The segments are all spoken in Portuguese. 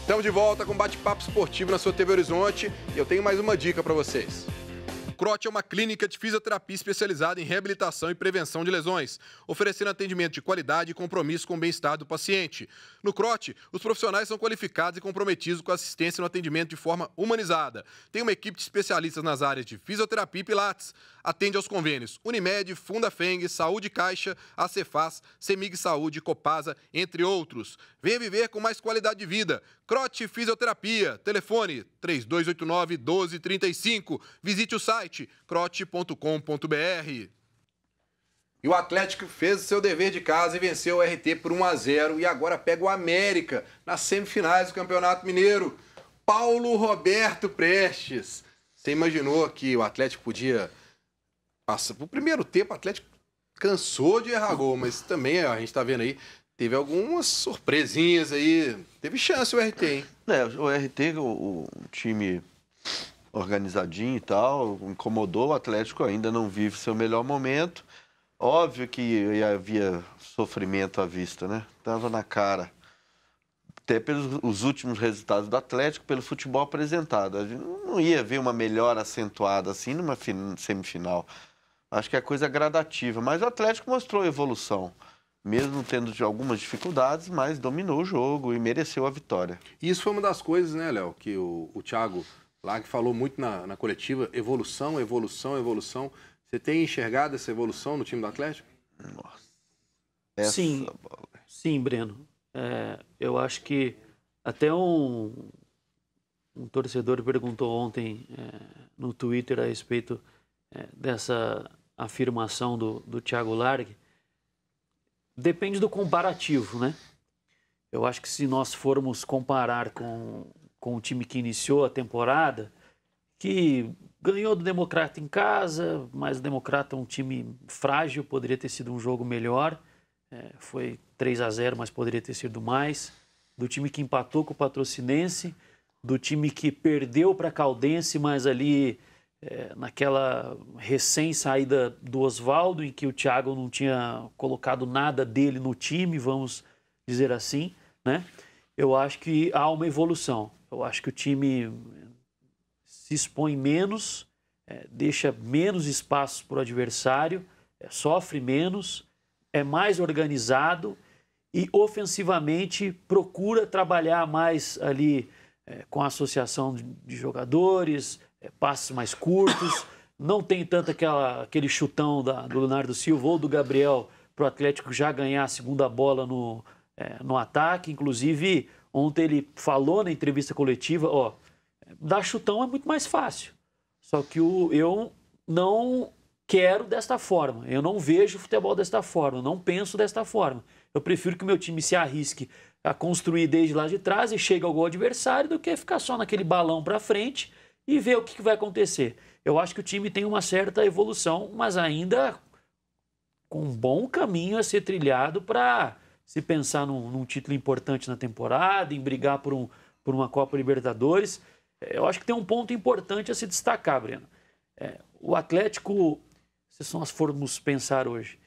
Estamos de volta com bate-papo esportivo na sua TV Horizonte e eu tenho mais uma dica para vocês. O CROT é uma clínica de fisioterapia especializada em reabilitação e prevenção de lesões, oferecendo atendimento de qualidade e compromisso com o bem-estar do paciente. No CROT, os profissionais são qualificados e comprometidos com a assistência no atendimento de forma humanizada. Tem uma equipe de especialistas nas áreas de fisioterapia e pilates. Atende aos convênios Unimed, Fundafeng, Saúde Caixa, Acefaz, Semig Saúde, Copasa, entre outros. Venha viver com mais qualidade de vida. CROT Fisioterapia. Telefone 3289-1235. Visite o site crot.com.br. E o Atlético fez o seu dever de casa e venceu o RT por 1-0 e agora pega o América nas semifinais do Campeonato Mineiro. Paulo Roberto Prestes. Você imaginou que o Atlético podia... Nossa, no primeiro tempo o Atlético cansou de errar gol, mas também a gente está vendo aí, teve algumas surpresinhas aí. Teve chance o RT, hein? O RT, o time organizadinho e tal, incomodou. O Atlético ainda não vive seu melhor momento. Óbvio que havia sofrimento à vista, né? Tava na cara. Até pelos os últimos resultados do Atlético, pelo futebol apresentado. A gente não ia ver uma melhora acentuada assim numa semifinal. Acho que é coisa gradativa. Mas o Atlético mostrou evolução. Mesmo tendo algumas dificuldades, mas dominou o jogo e mereceu a vitória. E isso foi uma das coisas, né, Léo, que o Thiago Lag falou muito na coletiva. Evolução, evolução, evolução. Você tem enxergado essa evolução no time do Atlético? Nossa. Sim, Breno. Eu acho que até um torcedor perguntou ontem no Twitter a respeito dessa afirmação do Thiago Largue. Depende do comparativo, né? Eu acho que se nós formos comparar com o time que iniciou a temporada, que ganhou do Democrata em casa, mas o Democrata é um time frágil, poderia ter sido um jogo melhor. Foi 3-0, mas poderia ter sido mais. Do time que empatou com o Patrocinense, do time que perdeu para a Caldense, mas ali naquela recém-saída do Oswaldo, em que o Thiago não tinha colocado nada dele no time, vamos dizer assim, né? Eu acho que há uma evolução. Eu acho que o time se expõe menos, deixa menos espaços para o adversário, sofre menos, é mais organizado e ofensivamente procura trabalhar mais ali com a associação de jogadores, passes mais curtos, não tem tanto aquele chutão do Leonardo Silva ou do Gabriel para o Atlético já ganhar a segunda bola no ataque. Inclusive, ontem ele falou na entrevista coletiva, dar chutão é muito mais fácil. Só que eu não quero desta forma, eu não vejo futebol desta forma, eu não penso desta forma. Eu prefiro que o meu time se arrisque a construir desde lá de trás e chegue ao gol adversário do que ficar só naquele balão para frente e ver o que vai acontecer. Eu acho que o time tem uma certa evolução, mas ainda com um bom caminho a ser trilhado para se pensar num título importante na temporada, em brigar por uma Copa Libertadores. Eu acho que tem um ponto importante a se destacar, Breno. O Atlético, se nós formos pensar hoje,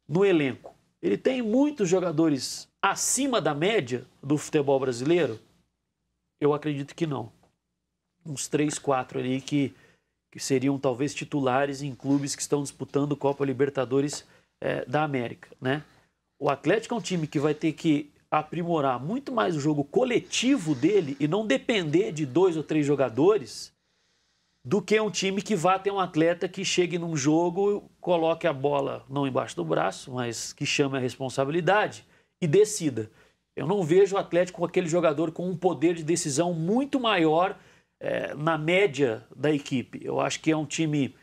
no elenco, ele tem muitos jogadores acima da média do futebol brasileiro? Eu acredito que não. Uns 3, 4 ali que seriam talvez titulares em clubes que estão disputando Copa Libertadores da América, né? O Atlético é um time que vai ter que aprimorar muito mais o jogo coletivo dele e não depender de 2 ou 3 jogadores do que um time que vá ter um atleta que chegue num jogo, coloque a bola não embaixo do braço, mas que chame a responsabilidade e decida. Eu não vejo o Atlético com aquele jogador com um poder de decisão muito maior na média da equipe. Eu acho que é um time,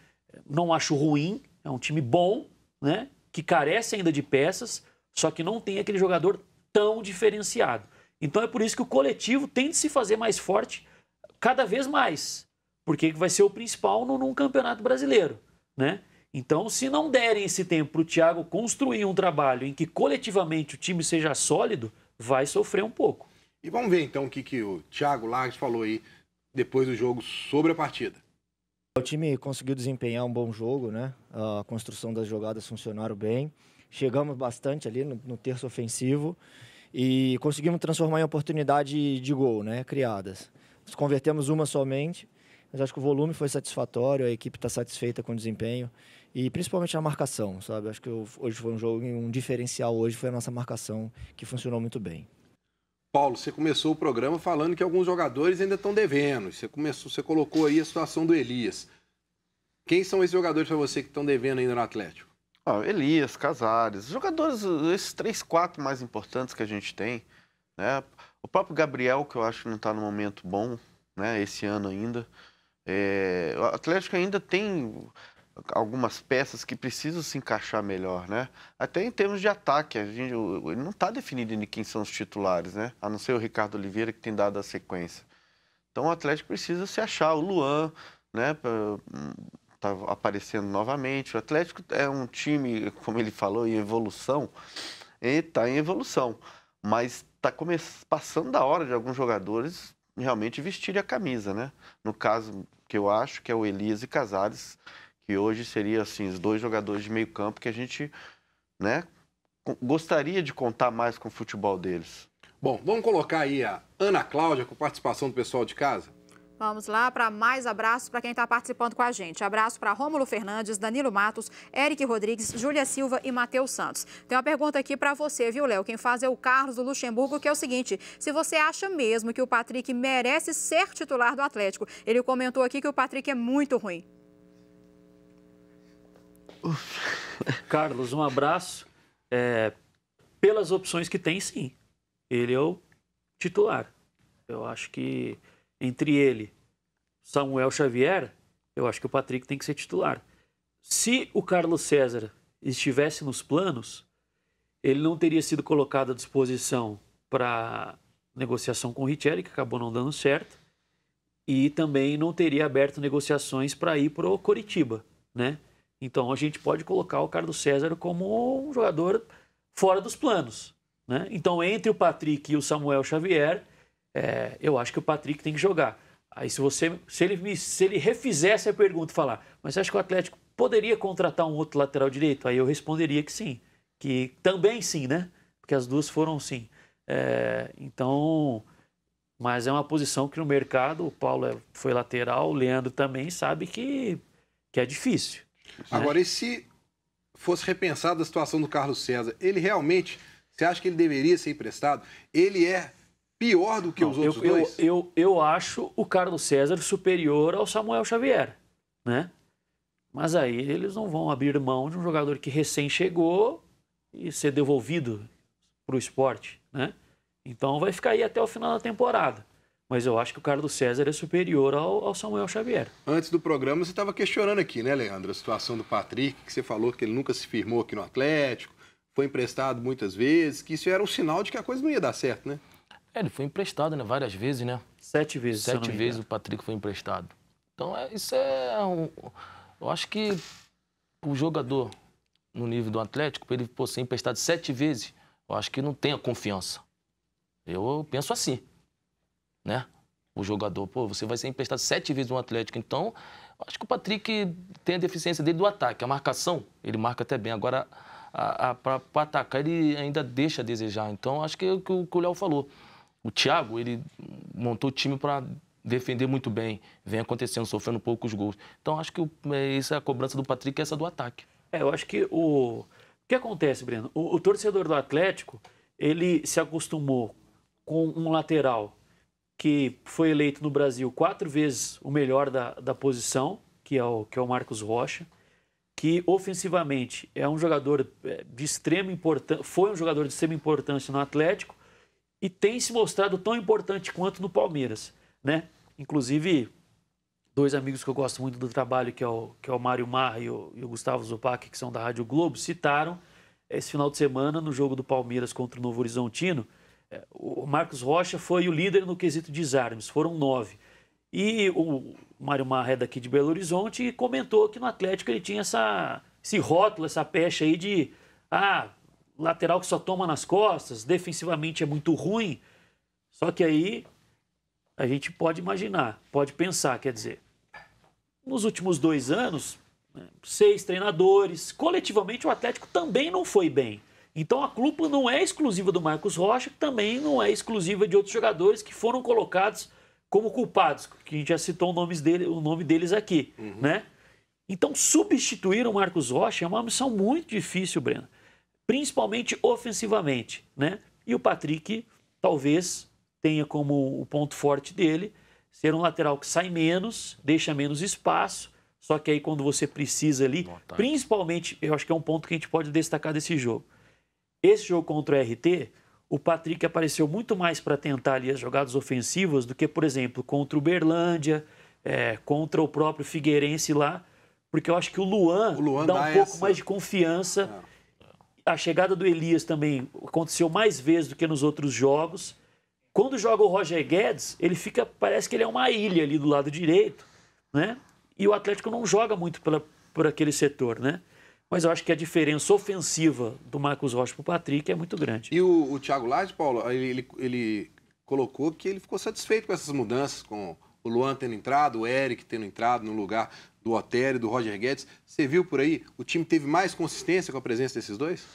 não acho ruim, é um time bom, né? Que carece ainda de peças, só que não tem aquele jogador tão diferenciado. Então é por isso que o coletivo tem de se fazer mais forte cada vez mais, porque vai ser o principal num campeonato brasileiro, né? Então, se não derem esse tempo para o Thiago construir um trabalho em que coletivamente o time seja sólido, vai sofrer um pouco. E vamos ver então o que o Thiago Largue falou aí depois do jogo sobre a partida. O time conseguiu desempenhar um bom jogo, né? A construção das jogadas funcionaram bem. Chegamos bastante ali no terço ofensivo e conseguimos transformar em oportunidade de gol, né, criadas. Convertemos uma somente, mas acho que o volume foi satisfatório, a equipe está satisfeita com o desempenho e principalmente a marcação, sabe? Acho que hoje foi um jogo, um diferencial hoje foi a nossa marcação, que funcionou muito bem. Paulo, você começou o programa falando que alguns jogadores ainda estão devendo. Você colocou aí a situação do Elias. Quem são esses jogadores para você que estão devendo ainda no Atlético? Elias, Casares, jogadores, esses 3, 4 mais importantes que a gente tem, né? O próprio Gabriel, que eu acho que não está no momento bom, né? Esse ano ainda. O Atlético ainda tem algumas peças que precisam se encaixar melhor, né? Até em termos de ataque, ele não está definido ainda quem são os titulares, né? A não ser o Ricardo Oliveira, que tem dado a sequência. Então o Atlético precisa se achar. O Luan, né? Tá aparecendo novamente. O Atlético é um time, como ele falou, em evolução. Ele está em evolução, mas está passando da hora de alguns jogadores realmente vestirem a camisa, né? No caso, que eu acho que é o Elias e Casares, que hoje seria assim, os 2 jogadores de meio campo que a gente, né, gostaria de contar mais com o futebol deles. Bom, vamos colocar aí a Ana Cláudia com participação do pessoal de casa? Vamos lá para mais abraços para quem está participando com a gente. Abraço para Rômulo Fernandes, Danilo Matos, Eric Rodrigues, Júlia Silva e Matheus Santos. Tem uma pergunta aqui para você, viu, Léo? Quem faz é o Carlos do Luxemburgo, que é o seguinte: se você acha mesmo que o Patrick merece ser titular do Atlético? Ele comentou aqui que o Patrick é muito ruim. Carlos, um abraço. Pelas opções que tem, sim. Ele é o titular. Eu acho que entre ele, Samuel Xavier, eu acho que o Patrick tem que ser titular. Se o Carlos César estivesse nos planos, ele não teria sido colocado à disposição para negociação com o Richelli, que acabou não dando certo, e também não teria aberto negociações para ir para o Coritiba, né? Então a gente pode colocar o Carlos César como um jogador fora dos planos, né? Então entre o Patrick e o Samuel Xavier, eu acho que o Patrick tem que jogar. Aí se ele refizesse a pergunta e falar, mas você acha que o Atlético poderia contratar um outro lateral direito? Aí eu responderia que sim, que também sim, né? Porque as duas foram sim. Então, mas é uma posição que no mercado, o Paulo foi lateral, o Leandro também sabe que é difícil. Agora, e se fosse repensada a situação do Carlos César, ele realmente, você acha que ele deveria ser emprestado? Ele é pior do que os outros dois? Eu acho o Carlos César superior ao Samuel Xavier, né? Mas aí eles não vão abrir mão de um jogador que recém chegou e ser devolvido para o esporte, né? Então vai ficar aí até o final da temporada. Mas eu acho que o Carlos César é superior ao Samuel Xavier. Antes do programa, você estava questionando aqui, né, Leandro? A situação do Patrick, que você falou que ele nunca se firmou aqui no Atlético, foi emprestado muitas vezes, que isso era um sinal de que a coisa não ia dar certo, né? Ele foi emprestado, né? Várias vezes, né? 7 vezes. 7 vezes o Patrick foi emprestado. Então, eu acho que o jogador no nível do Atlético, para ele ser emprestado 7 vezes, eu acho que não tem a confiança. Eu penso assim, né? O jogador, você vai ser emprestado 7 vezes no Atlético. Então, eu acho que o Patrick tem a deficiência dele do ataque. A marcação, ele marca até bem. Agora, para atacar, ele ainda deixa a desejar. Então, acho que é o que o Léo falou. O Thiago, ele montou o time para defender muito bem. Vem acontecendo, sofrendo poucos gols. Então, acho que essa é a cobrança do Patrick, essa do ataque. Eu acho que o que acontece, Breno? O torcedor do Atlético, ele se acostumou com um lateral que foi eleito no Brasil 4 vezes o melhor da posição, que é o Marcos Rocha, que ofensivamente é um jogador de extrema importância, foi um jogador de extrema importância no Atlético e tem se mostrado tão importante quanto no Palmeiras, né? Inclusive, 2 amigos que eu gosto muito do trabalho, que é o Mário Marra e o Gustavo Zupac, que são da Rádio Globo, citaram esse final de semana no jogo do Palmeiras contra o Novo Horizontino. O Marcos Rocha foi o líder no quesito desarmes, foram 9. E o Mário Marra é daqui de Belo Horizonte e comentou que no Atlético ele tinha esse rótulo, essa pecha aí de lateral que só toma nas costas, defensivamente é muito ruim. Só que aí a gente pode imaginar, pode pensar, quer dizer, nos últimos 2 anos, 6 treinadores, coletivamente o Atlético também não foi bem. Então a culpa não é exclusiva do Marcos Rocha, também não é exclusiva de outros jogadores que foram colocados como culpados, que a gente já citou o nome deles aqui, né? Então substituir o Marcos Rocha é uma missão muito difícil, Breno, principalmente ofensivamente, né? E o Patrick talvez tenha como o ponto forte dele ser um lateral que sai menos, deixa menos espaço, só que aí quando você precisa ali, principalmente, eu acho que é um ponto que a gente pode destacar desse jogo. Esse jogo contra o RT, o Patrick apareceu muito mais para tentar ali as jogadas ofensivas do que, por exemplo, contra o Uberlândia, contra o próprio Figueirense lá, porque eu acho que o Luan dá um pouco mais de confiança. A chegada do Elias também aconteceu mais vezes do que nos outros jogos. Quando joga o Roger Guedes, ele fica, parece que ele é uma ilha ali do lado direito, né? E o Atlético não joga muito por aquele setor, né? Mas eu acho que a diferença ofensiva do Marcos Rocha para o Patrick é muito grande. E o Thiago Lage, Paulo, ele colocou que ele ficou satisfeito com essas mudanças, com o Luan tendo entrado, o Eric tendo entrado no lugar do Otero e do Roger Guedes. Você viu por aí? O time teve mais consistência com a presença desses dois?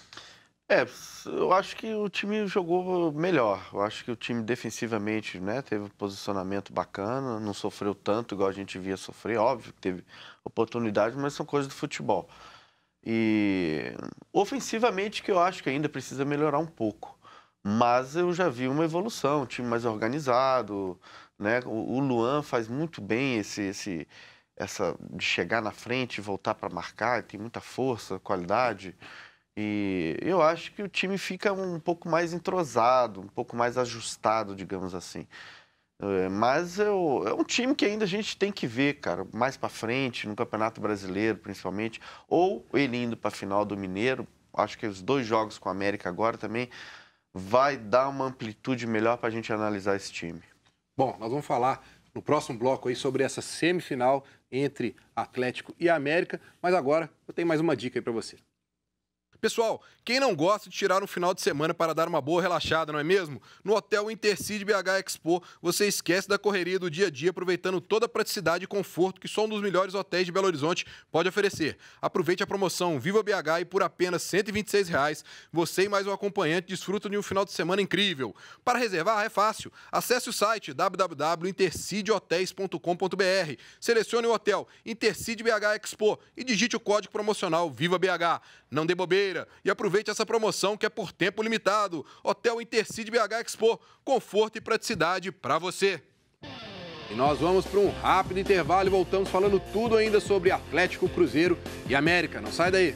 Eu acho que o time jogou melhor. Eu acho que o time defensivamente, né, teve um posicionamento bacana, não sofreu tanto igual a gente via sofrer. Óbvio que teve oportunidade, mas são coisas do futebol. E ofensivamente que eu acho que ainda precisa melhorar um pouco. Mas eu já vi uma evolução, um time mais organizado, né? O Luan faz muito bem essa de chegar na frente e voltar para marcar, tem muita força, qualidade. E eu acho que o time fica um pouco mais entrosado, um pouco mais ajustado, digamos assim. Mas é um time que ainda a gente tem que ver, cara, mais para frente, no Campeonato Brasileiro, principalmente, ou ele indo para a final do Mineiro. Acho que os 2 jogos com a América agora também vai dar uma amplitude melhor para a gente analisar esse time. Bom, nós vamos falar no próximo bloco aí sobre essa semifinal entre Atlético e América, mas agora eu tenho mais uma dica aí para você. Pessoal, quem não gosta de tirar um final de semana para dar uma boa relaxada, não é mesmo? No Hotel Intercity BH Expo, você esquece da correria do dia a dia, aproveitando toda a praticidade e conforto que só um dos melhores hotéis de Belo Horizonte pode oferecer. Aproveite a promoção Viva BH e por apenas R$ 126, você e mais um acompanhante desfrutam de um final de semana incrível. Para reservar é fácil. Acesse o site www.intercityhotels.com.br, selecione o hotel Intercity BH Expo e digite o código promocional Viva BH. Não dê bobeira e aproveite essa promoção que é por tempo limitado. Hotel Intercity BH Expo, conforto e praticidade para você. E nós vamos para um rápido intervalo e voltamos falando tudo ainda sobre Atlético, Cruzeiro e América. Não sai daí.